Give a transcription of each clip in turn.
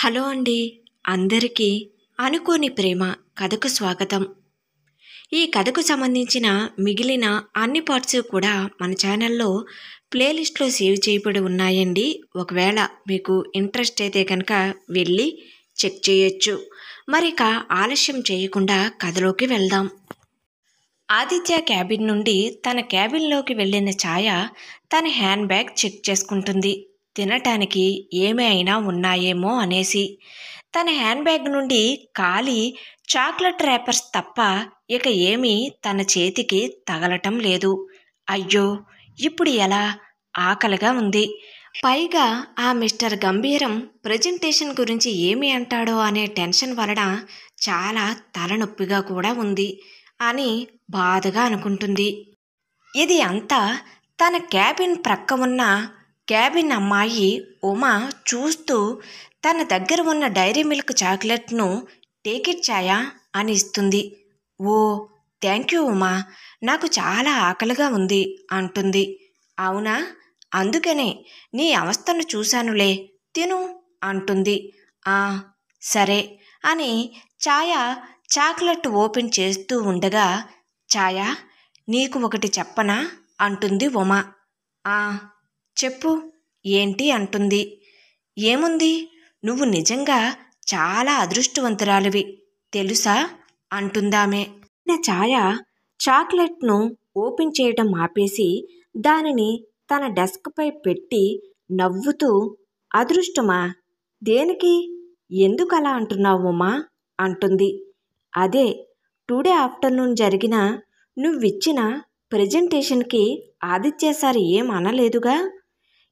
Hello అండి. అందరికీ అనుకోని ప్రేమ కథకు స్వాగతం. ఈ కథకు సంబంధించిన మిగిలిన అన్ని పార్ట్స్ కూడా మన ఛానల్లో ప్లేలిస్ట్లో సేవ్ చేయబడి ఉన్నాయండి. ఒకవేళ మీకు ఇంట్రెస్ట్ అయితే కనుక వెళ్ళి చెక్ చేయొచ్చు. మరిక ఆలస్యం చేయకుండా కథలోకి వెళ్దాం. ఆదిత్య క్యాబిన్ నుండి తన క్యాబిన్లోకి వెళ్ళిన ఛాయ తన హ్యాండ్ బ్యాగ్ చెక్ చేసుకుంటుంది. తినటానికి ఏమైనా ఉన్నాయేమో అనేసి. తన హ్యాండ్ బ్యాగ్ నుండి ఖాళీ చాక్లెట్ ర్యాపర్స్ తప్ప ఇక ఏమీ తన చేతికి తగలటం లేదు. అయ్యో, ఇప్పుడు ఎలా? ఆకలిగా ఉంది. పైగా ఆ మిస్టర్ గంభీరం ప్రజెంటేషన్ గురించి ఏమి అంటాడో అనే టెన్షన్ వలన చాలా తలనొప్పిగా కూడా ఉంది అని బాధగా అనుకుంటుంది. ఇది అంతా తన క్యాబిన్ ప్రక్క ఉన్న క్యాబిన్ అమ్మాయి ఉమా చూస్తూ తన దగ్గర ఉన్న డైరీ మిల్క్ చాక్లెట్ను టేక్ ఇట్ ఛాయా అని ఇస్తుంది. ఓ థ్యాంక్ యూ ఉమా, నాకు చాలా ఆకలిగా ఉంది అంటుంది. అవునా, అందుకనే నీ అవస్థను చూశానులే, తిను అంటుంది. సరే అని ఛాయ చాక్లెట్ ఓపెన్ చేస్తూ ఉండగా, ఛాయా నీకు ఒకటి చెప్పనా అంటుంది ఉమా. చెప్పు, ఏంటి అంటుంది. ఏముంది, నువ్వు నిజంగా చాలా అదృష్టవంతురాలివి తెలుసా అంటుందామె. ఛాయ చాక్లెట్ను ఓపెన్ చేయడం ఆపేసి దానిని తన డెస్క్పై పెట్టి నవ్వుతూ, అదృష్టమా? దేనికి? ఎందుకు అలా అంటున్నావు ఉమా అంటుంది. అదే టుడే ఆఫ్టర్నూన్ జరిగిన నువ్విచ్చిన ప్రజెంటేషన్కి ఆదిత్య సార్ ఏం అనలేదుగా.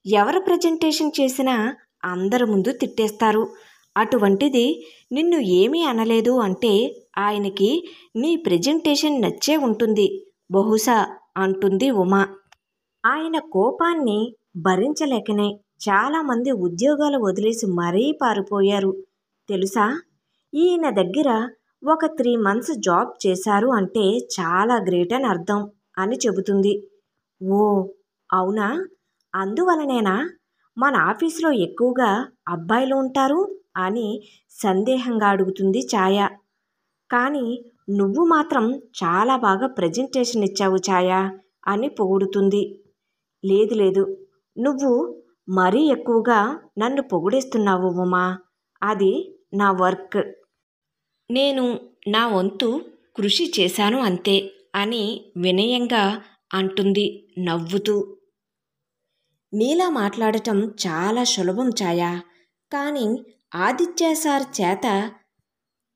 ఎవరు ప్రజెంటేషన్ చేసినా అందరి ముందు తిట్టేస్తారు. అటువంటిది నిన్ను ఏమీ అనలేదు అంటే ఆయనకి నీ ప్రజెంటేషన్ నచ్చే ఉంటుంది బహుశా అంటుంది ఉమా. ఆయన కోపాన్ని భరించలేకనే చాలామంది ఉద్యోగాలు వదిలేసి మరీ పారిపోయారు తెలుసా. ఈయన దగ్గర ఒక 3 months జాబ్ చేశారు అంటే చాలా గ్రేట్ అని అర్థం అని చెబుతుంది. ఓ అవునా, అందువలనేనా మన ఆఫీసులో ఎక్కువగా అబ్బాయిలు ఉంటారు అని సందేహంగా అడుగుతుంది ఛాయ. కానీ నువ్వు మాత్రం చాలా బాగా ప్రజెంటేషన్ ఇచ్చావు ఛాయ అని పొగుడుతుంది. లేదు, నువ్వు మరీ ఎక్కువగా నన్ను పొగిడేస్తున్నావు ఉమా, అది నా వర్క్, నేను నా వంతు కృషి చేశాను అంతే అని వినయంగా అంటుంది నవ్వుతూ. నీలా మాట్లాడటం చాలా సులభం ఛాయ, కానీ ఆదిత్య సార్ చేత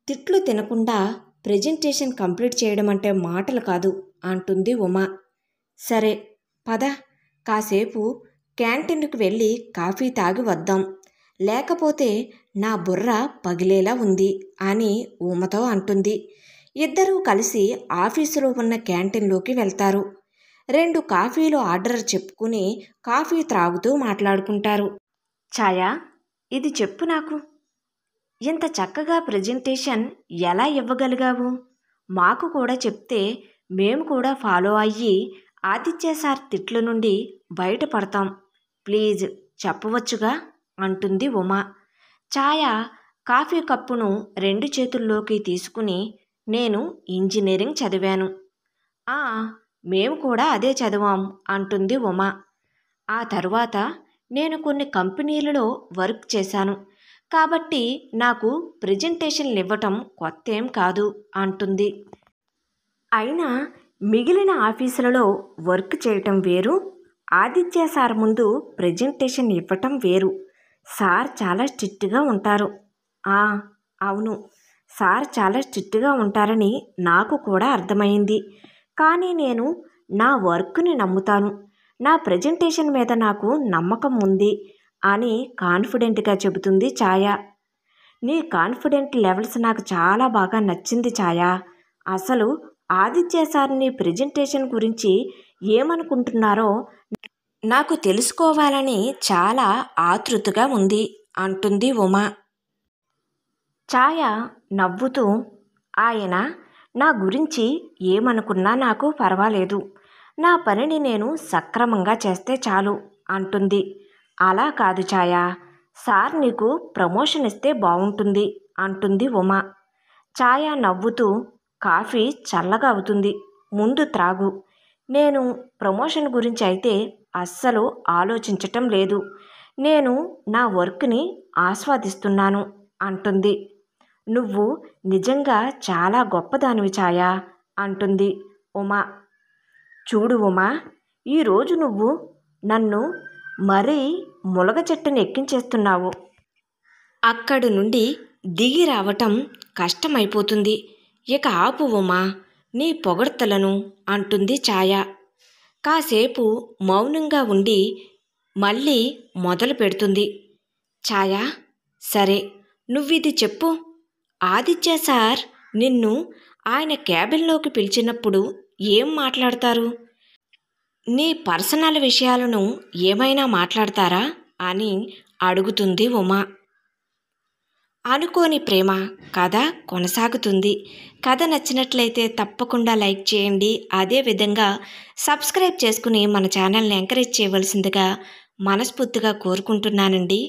తిట్లు తినకుండా ప్రజెంటేషన్ కంప్లీట్ చేయడం అంటే మాటలు కాదు అంటుంది ఉమా. సరే పద, కాసేపు క్యాంటీన్కి వెళ్ళి కాఫీ తాగి వద్దాం, లేకపోతే నా బుర్ర పగిలేలా ఉంది అని ఉమతో అంటుంది. ఇద్దరూ కలిసి ఆఫీసులో ఉన్న క్యాంటీన్లోకి వెళ్తారు. 2 కాఫీలు ఆర్డర్ చెప్పుకుని కాఫీ త్రాగుతూ మాట్లాడుకుంటారు. ఛాయా, ఇది చెప్పు నాకు, ఇంత చక్కగా ప్రజెంటేషన్ ఎలా ఇవ్వగలిగావు? మాకు కూడా చెప్తే మేము కూడా ఫాలో అయ్యి ఆదిత్య సార్ తిట్ల నుండి బయటపడతాం. ప్లీజ్ చెప్పవచ్చుగా అంటుంది ఉమా. ఛాయ కాఫీ కప్పును 2 చేతుల్లోకి తీసుకుని, నేను ఇంజనీరింగ్ చదివాను. మేము కూడా అదే చదివాం అంటుంది ఉమా. ఆ తర్వాత నేను కొన్ని కంపెనీలలో వర్క్ చేశాను కాబట్టి నాకు ప్రజెంటేషన్లు ఇవ్వటం కొత్తేం కాదు అంటుంది. అయినా మిగిలిన ఆఫీసులలో వర్క్ చేయటం వేరు, ఆదిత్య సార్ ముందు ప్రజెంటేషన్ ఇవ్వటం వేరు. సార్ చాలా స్ట్రిక్ట్గా ఉంటారు. అవును, సార్ చాలా స్ట్రిక్ట్గా ఉంటారని నాకు కూడా అర్థమైంది. కానీ నేను నా వర్క్ని నమ్ముతాను, నా ప్రజెంటేషన్ మీద నాకు నమ్మకం ఉంది అని కాన్ఫిడెంట్గా చెబుతుంది ఛాయ. నీ కాన్ఫిడెంట్ లెవెల్స్ నాకు చాలా బాగా నచ్చింది ఛాయ. అసలు ఆదిత్య సార్ నీ ప్రజెంటేషన్ గురించి ఏమనుకుంటున్నారో నాకు తెలుసుకోవాలని చాలా ఆతృతగా ఉంది అంటుంది ఉమా. ఛాయ నవ్వుతూ, ఆయన నా గురించి ఏమనుకున్నా నాకు పర్వాలేదు, నా పనిని నేను సక్రమంగా చేస్తే చాలు అంటుంది. అలా కాదు ఛాయ, సార్ నీకు ప్రమోషన్ ఇస్తే బాగుంటుంది అంటుంది ఉమా. ఛాయ నవ్వుతూ, కాఫీ చల్లగా అవుతుంది, ముందు త్రాగు. నేను ప్రమోషన్ గురించి అయితే అస్సలు ఆలోచించటం లేదు. నేను నా వర్క్ని ఆస్వాదిస్తున్నాను అంటుంది. నువ్వు నిజంగా చాలా గొప్పదానివి ఛాయ అంటుంది ఉమా. చూడు ఉమా, ఈరోజు నువ్వు నన్ను మరీ ములగ చెట్టును ఎక్కించేస్తున్నావు. అక్కడి నుండి దిగి రావటం కష్టమైపోతుంది. ఇక ఆపు ఉమా నీ పొగడ్తలను అంటుంది ఛాయ. కాసేపు మౌనంగా ఉండి మళ్ళీ మొదలు పెడుతుంది. ఛాయ, సరే నువ్విది చెప్పు. ఆదిత్య సార్ నిన్ను ఆయన క్యాబిన్లోకి పిలిచినప్పుడు ఏం మాట్లాడతారు? నీ పర్సనల్ విషయాలను ఏమైనా మాట్లాడతారా అని అడుగుతుంది ఉమా. అనుకోని ప్రేమ కథ కొనసాగుతుంది. కథ నచ్చినట్లయితే తప్పకుండా లైక్ చేయండి. అదేవిధంగా సబ్స్క్రైబ్ చేసుకుని మన ఛానల్ని ఎంకరేజ్ చేయవలసిందిగా మనస్ఫూర్తిగా కోరుకుంటున్నానండి.